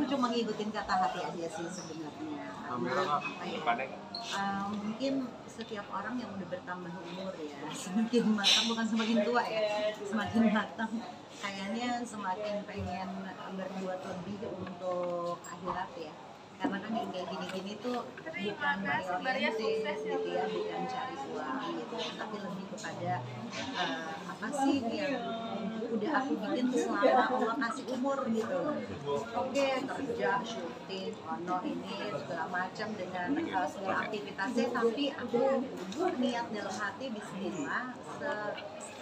cuma ngikutin kata hati aja sih sebenarnya. Mungkin setiap orang yang udah bertambah umur ya, semakin matang, bukan semakin tua ya, semakin matang kayaknya semakin pengen berbuat lebih untuk akhirat ya. Karena kan yang kayak gini-gini tuh bukan money oriented gitu ya, bukan cari uang gitu, tapi lebih kepada apa sih yang udah aku bikin selama Allah kasih umur gitu. Oke, kerja, syuting, ono ini segala macam dengan segala aktivitasnya, tapi aku niat dalam hati bismillah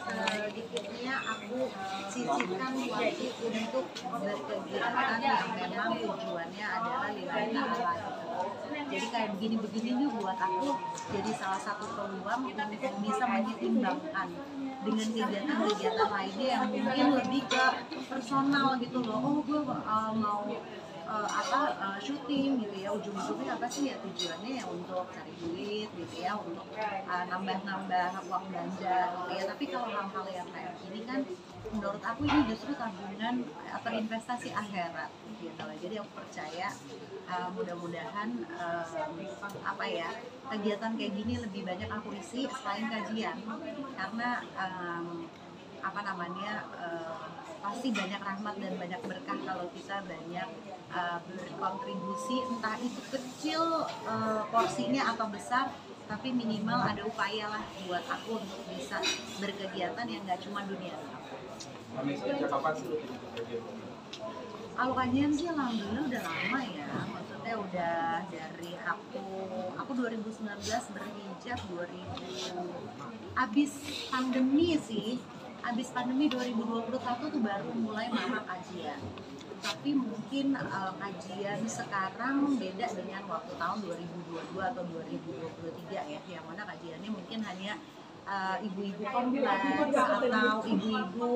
sedikitnya aku sisihkan waktu untuk berkegiatan yang memang tujuannya adalah lillahi ta'ala gitu. Jadi kayak begini-begini nih buat aku jadi salah satu peluang untuk bisa menyeimbangkan dengan kegiatan-kegiatan lainnya yang mungkin lebih ke personal gitu loh. Oh, gue mau syuting gitu ya, ujung-ujungnya apa sih ya, tujuannya ya untuk cari duit gitu ya, untuk nambah-nambah uang belanja gitu ya. Tapi kalau hal-hal yang kayak gini kan menurut aku ini justru tabungan atau investasi akhirat gitu loh. Jadi aku percaya mudah-mudahan apa ya, kegiatan kayak gini lebih banyak aku isi selain kajian, karena apa namanya pasti banyak rahmat dan banyak berkah kalau kita banyak berkontribusi, entah itu kecil porsinya atau besar, tapi minimal ada upaya lah buat aku untuk bisa berkegiatan yang nggak cuma dunia. Sejak kapan sih lu bikin kajian? Kalau kajian sih alhamdulillah udah lama ya, maksudnya udah dari aku 2019 berhijab, 2000 abis pandemi sih. Abis pandemi 2021 tuh baru mulai mama kajian. Tapi mungkin kajian sekarang beda dengan waktu tahun 2022 atau 2023 ya, yang mana kajiannya mungkin hanya ibu-ibu kompleks atau ibu-ibu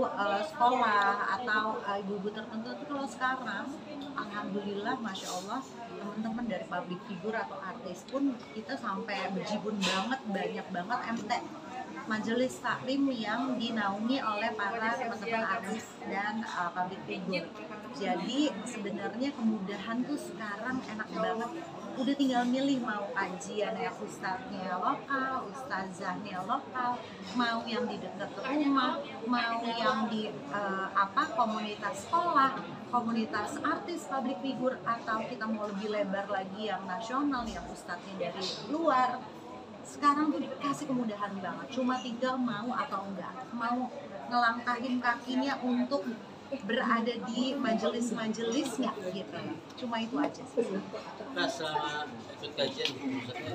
sekolah atau ibu-ibu tertentu. Tapi kalau sekarang alhamdulillah masya Allah, teman-teman dari public figure atau artis pun kita sampai berjibun banget, banyak banget majelis taklim yang dinaungi oleh para teman-teman artis dan public figure. Jadi sebenarnya kemudahan tuh sekarang enak banget. Udah tinggal milih mau kajian ya ustadznya lokal, ustazahnya lokal, mau yang di dekat rumah, mau yang di komunitas sekolah, komunitas artis, public figure, atau kita mau lebih lebar lagi yang nasional, yang ustadznya dari luar. Sekarang tuh dikasih kemudahan banget, cuma tinggal mau atau enggak, mau ngelangkahin kakinya untuk berada di majelis-majelis nggak gitu, cuma itu aja sih. Rasa ikut kajian maksudnya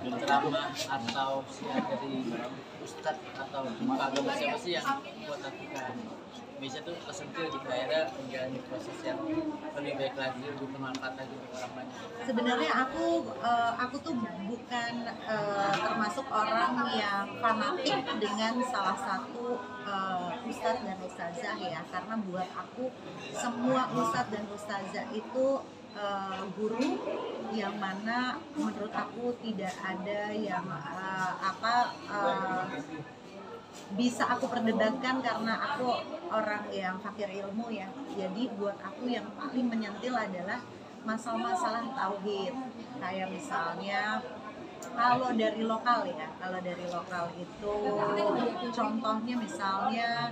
dengan ceramah atau siar dari ustadz atau agama siapa sih yang buat Atika bisa tuh kesentil di daerah menjalani proses yang lebih baik lagi, lebih bermanfaat lagi untuk orang banyak. Sebenarnya aku tuh bukan termasuk orang yang fanatik dengan salah satu ustadz dan ustazah ya, karena buat aku semua ustadz dan ustazah itu guru yang mana menurut aku tidak ada yang bisa aku perdebatkan, karena aku orang yang fakir ilmu ya. Jadi buat aku yang paling menyentil adalah masalah-masalah tauhid. Kayak misalnya kalau dari lokal itu contohnya misalnya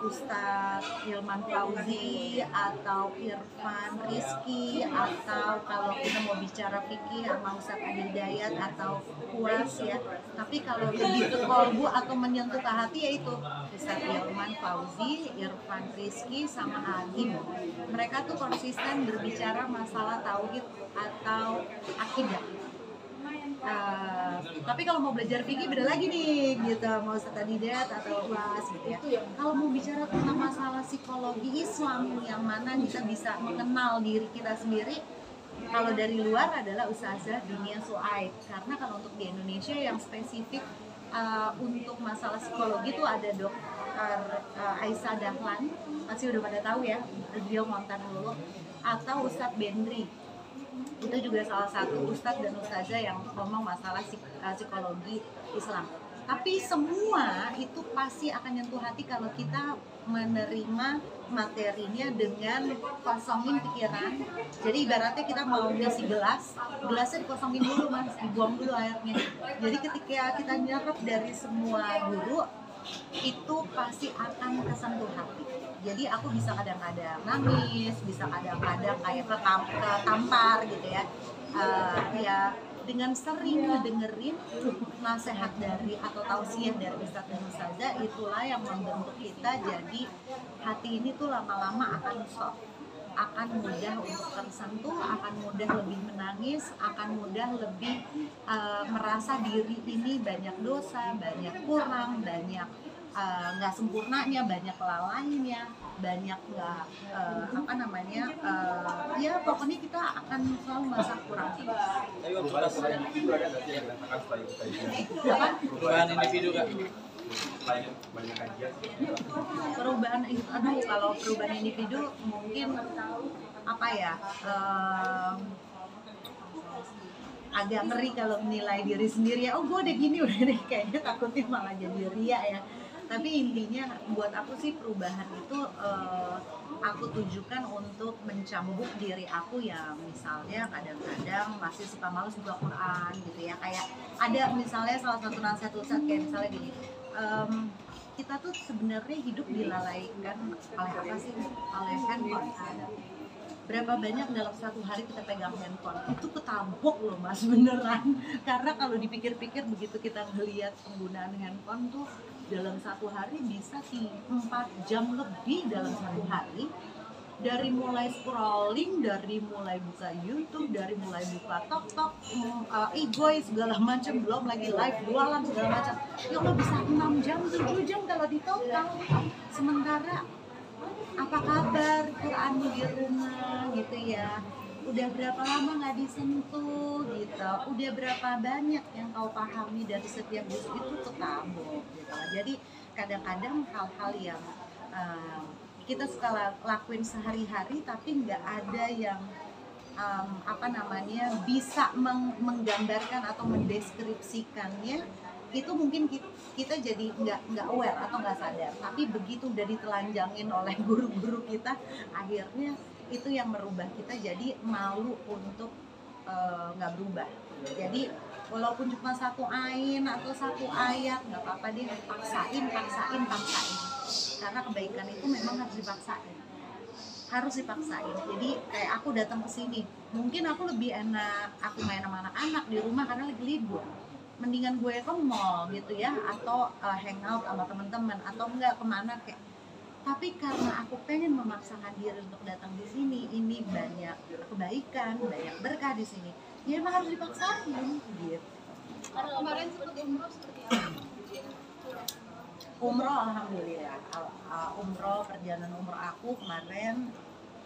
Ustadz Hilman Fauzi atau Irfan Rizky, atau kalau kita mau bicara fikih sama Ustadz Adi Hidayat atau Puas ya. Tapi kalau lebih ke kolbu atau menyentuh ke hati yaitu Ustadz Hilman Fauzi, Irfan Rizky sama Agim. Mereka tuh konsisten berbicara masalah tauhid atau akidah. Tapi kalau mau belajar fikih beda lagi nih gitu, mau Ustadz Hidayat atau Ulas gitu ya. Kalau mau bicara tentang masalah psikologi Islam yang mana kita bisa mengenal diri kita sendiri, kalau dari luar adalah Ustazah Dunia Suaib. Karena kalau untuk di Indonesia yang spesifik untuk masalah psikologi itu ada Dr. Aisyah Dahlan, pasti udah pada tahu ya, beliau mantan dulu, atau Ustadz Bendri. Itu juga salah satu ustadz dan ustazah yang ngomong masalah psikologi Islam. Tapi semua itu pasti akan nyentuh hati kalau kita menerima materinya dengan kosongin pikiran. Jadi ibaratnya kita mau ngisi gelasnya dikosongin dulu mas, dibuang dulu airnya. Jadi ketika kita nyerap dari semua guru, itu pasti akan kesentuh hati. Jadi aku bisa kadang-kadang nangis, bisa kadang-kadang kayak ketampar gitu ya. Ya dengan sering ngedengerin nasihat dari atau tausiah dari Ustadz dan Ustazah, itulah yang membentuk kita jadi hati ini tuh lama-lama akan soft, akan mudah untuk tersentuh, akan mudah lebih menangis, akan mudah lebih merasa diri ini banyak dosa, banyak kurang, banyak nggak sempurnanya, banyak kelalaiannya, banyak nggak ya pokoknya kita akan selalu merasa kurang. Perubahan individu ada nggak sih yang dirasakan setelah ikut kajian? Perubahan individu Kak. Selain banyak kajian, Perubahan itu, kalau perubahan individu mungkin apa ya, agak ngeri kalau menilai diri sendiri ya, oh gue udah gini udah deh, kayaknya takutnya malah jadi ria ya. Tapi intinya buat aku sih perubahan itu aku tujukan untuk mencambuk diri aku yang misalnya kadang-kadang masih suka males buka Quran gitu ya. Kayak ada misalnya salah satu nasihat Ustadz kayak misalnya gini, kita tuh sebenarnya hidup dilalaikan oleh apa sih? Oleh handphone. Berapa banyak dalam satu hari kita pegang handphone, itu ketabok loh mas, beneran. Karena kalau dipikir-pikir begitu kita ngelihat penggunaan handphone tuh dalam satu hari bisa 4 jam lebih dalam satu hari. Dari mulai scrolling, dari mulai buka YouTube, dari mulai buka TikTok, Igoy segala macam, belum lagi live jualan segala macam. Ya Allah bisa 6 jam, 7 jam kalau di total. Sementara apa kabar Quranmu di rumah gitu ya, udah berapa lama nggak disentuh gitu, udah berapa banyak yang kau pahami dari setiap juz itu ketabok gitu. Jadi kadang-kadang hal-hal yang kita suka lakuin sehari-hari tapi nggak ada yang bisa menggambarkan atau mendeskripsikannya, itu mungkin kita jadi nggak aware atau nggak sadar, tapi begitu udah ditelanjangin oleh guru-guru kita, akhirnya itu yang merubah kita jadi malu untuk nggak berubah. Jadi walaupun cuma satu ain atau satu ayat nggak apa-apa deh, paksain, karena kebaikan itu memang harus dipaksain. Jadi kayak aku datang ke sini, mungkin aku lebih enak aku main sama anak-anak di rumah karena lagi libur, mendingan gue ke mall gitu ya, atau hangout sama teman-teman, atau enggak kemana kayak. Tapi karena aku pengen memaksakan diri untuk datang di sini, ini banyak kebaikan, banyak berkah di sini, ya emang harus dipaksain gitu. Kalau kemarin sempat umroh seperti apa? Umroh alhamdulillah, umroh, perjalanan umroh aku kemarin,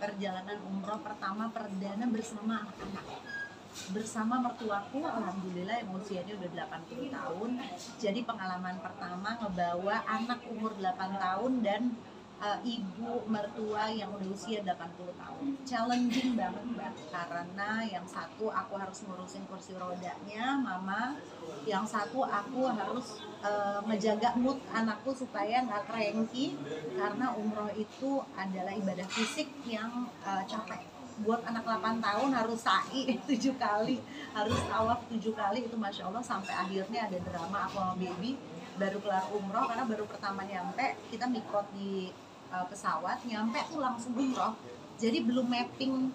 perjalanan umroh pertama perdana bersama anak-anak, bersama mertuaku, alhamdulillah yang usianya udah 80 tahun. Jadi pengalaman pertama ngebawa anak umur 8 tahun dan ibu mertua yang udah usia 80 tahun. Challenging banget Mbak, karena yang satu aku harus ngurusin kursi rodanya mama, yang satu aku harus menjaga mood anakku supaya nggak cranky, karena umroh itu adalah ibadah fisik yang capek. Buat anak 8 tahun harus sa'i 7 kali, harus tawaf 7 kali, itu Masya Allah, sampai akhirnya ada drama aku sama baby baru kelar umroh, karena baru pertama nyampe, kita mikot di pesawat, nyampe tuh langsung umroh, jadi belum mapping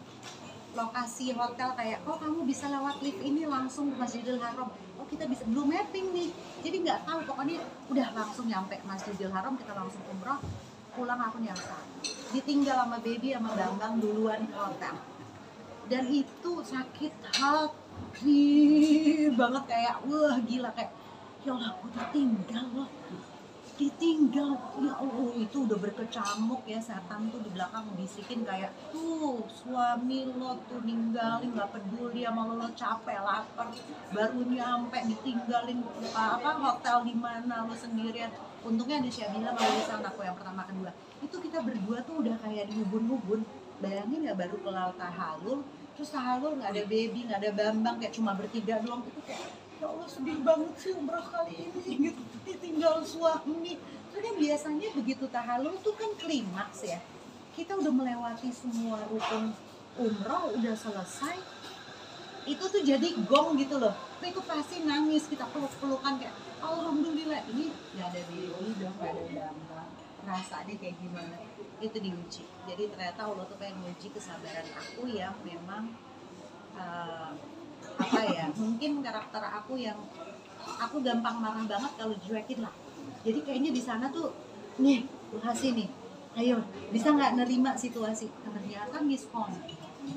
lokasi hotel kayak, oh kamu bisa lewat lift ini langsung ke Masjidil Haram, oh kita bisa, belum mapping nih, jadi nggak tahu, pokoknya udah langsung nyampe Masjidil Haram, kita langsung umroh, pulang aku nyasar, ditinggal sama baby sama Bambang duluan ke hotel, dan itu sakit hati banget, kayak wah gila, kayak ya Allah aku ditinggal, ya Allah, itu udah berkecamuk ya, setan tuh di belakang bisikin kayak, tuh suami lo tuh ninggalin, gak peduli sama lo capek, lapar, baru nyampe ditinggalin hotel di mana lo sendirian. Untungnya ada Syabila sama Lisan, aku yang pertama kedua, itu kita berdua tuh udah kayak di ubun-ubun. Bayangin ya, baru kelar tahalul, terus tahalul nggak ada baby, nggak ada Bambang, kayak cuma bertiga doang, itu kayak ya Allah sedih banget sih umrah kali ini gitu, ditinggal suami. Terus kan biasanya begitu tahalul tuh kan klimaks ya, kita udah melewati semua rukun umroh, udah selesai, itu tuh jadi gong gitu loh. Itu pasti nangis, kita peluk-pelukan kayak alhamdulillah, ini gak ada baby dong, gak ada Bambang, rasanya kayak gimana, itu diuji. Jadi ternyata Allah tuh pengen nguji kesabaran aku yang memang apa ya, mungkin karakter aku yang aku gampang marah banget kalau dicuekin lah. Jadi kayaknya di sana tuh nih kasih nih, ayo bisa nggak nerima situasi. Ternyata miskom,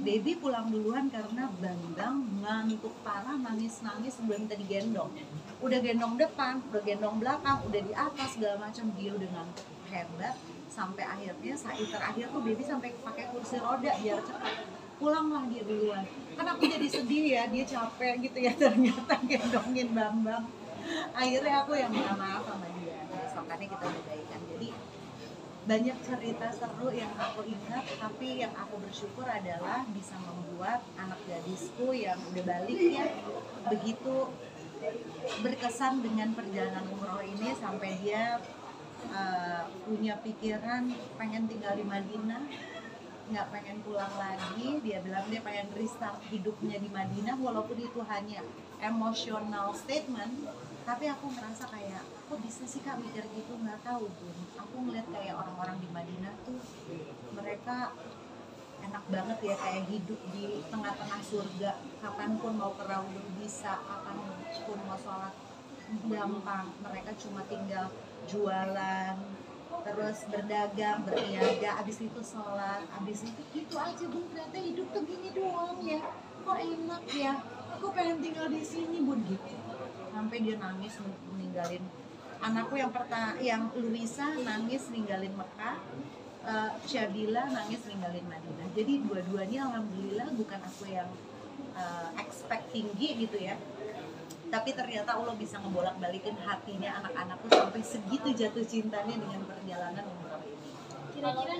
baby pulang duluan karena Bambang ngantuk parah, nangis belum tadi gendong, udah gendong depan, udah gendong belakang, udah di atas segala macam, dia udah ngantuk hebat. Sampai akhirnya saat terakhir tuh baby sampai pakai kursi roda biar cepat pulanglah dia duluan. Kan aku jadi sedih ya, dia capek gitu ya ternyata gendongin Bambang. Akhirnya aku yang minta maaf sama dia, besokannya kita udah baikan. Jadi banyak cerita seru yang aku ingat, tapi yang aku bersyukur adalah bisa membuat anak gadisku yang udah balik ya begitu berkesan dengan perjalanan umroh ini, sampai dia punya pikiran pengen tinggal di Madinah, nggak pengen pulang lagi. Dia bilang dia pengen restart hidupnya di Madinah, walaupun itu hanya emotional statement, tapi aku merasa kayak kok bisa sih Kak mikir gitu. Nggak tahu Bun, aku ngeliat kayak orang-orang di Madinah tuh mereka enak banget ya, kayak hidup di tengah-tengah surga. Kapanpun mau ke Raudhah bisa, kapanpun mau sholat gampang. Mereka cuma tinggal jualan, terus berdagang, berniaga, abis itu sholat, abis itu gitu aja Bun. Ternyata hidup tuh gini doang ya, kok enak ya, aku pengen tinggal di sini Bun gitu. Sampai dia nangis ninggalin anakku yang Luisa nangis ninggalin Mekah, Syabila nangis ninggalin Madinah. Jadi dua-duanya alhamdulillah bukan aku yang expect tinggi gitu ya, tapi ternyata Allah bisa ngebolak-balikin hatinya anak-anakku sampai segitu jatuh cintanya dengan perjalanan umroh ini. Kira-kira